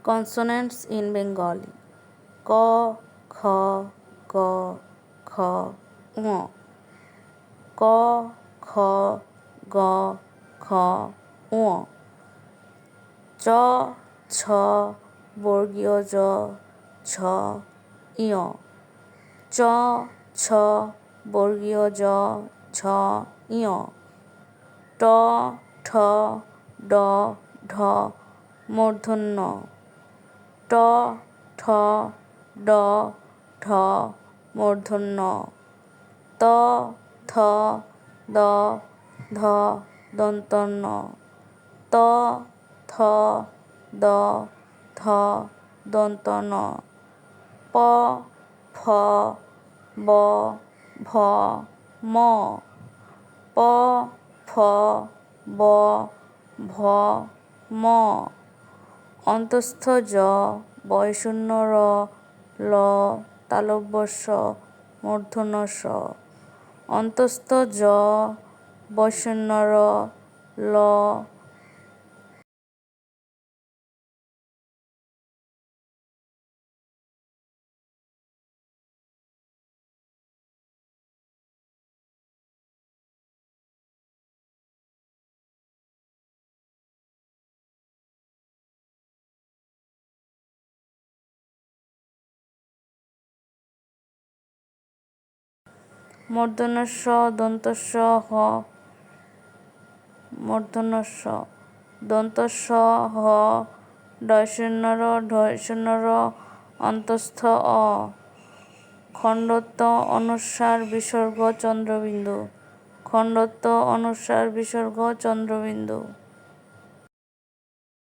Consonants in Bengali: ক, খ, গ, ঘ, ঙ, ক, খ, গ, ঘ, ঙ, চ, ছ, বর্গীয় জ, ছ, ঞ, চ, ছ, বর্গীয় জ, ছ, ঞ, ট, ঠ, ড, ঢ, মূর্ধন্য, ট, ঠ, ড, ঢ, মূর্ধন্য, ত, থ, দ, ধ, দন্তন্য, ত, থ, দ, ধ, দন্তন্য, প, ফ, ব, ভ, ম, প, ফ, ব, ভ, ম, অন্তস্থ জ, বয়শূন্য র, ল, তালব্য শ, মূর্ধন্য ষ, অন্তস্থ জ, বয়শূন্য র, ল, মূর্ধন্য ষ, দন্ত স, হ, মূর্ধন্য ষ, দন্ত স, হ, ডয়শূন্য র, ঢয়শূন্য র, অন্তস্থ অ, খণ্ডত্ব অনুস্বার বিসর্গ চন্দ্রবিন্দু, খণ্ডত্ব অনুস্বার বিসর্গ চন্দ্রবিন্দু।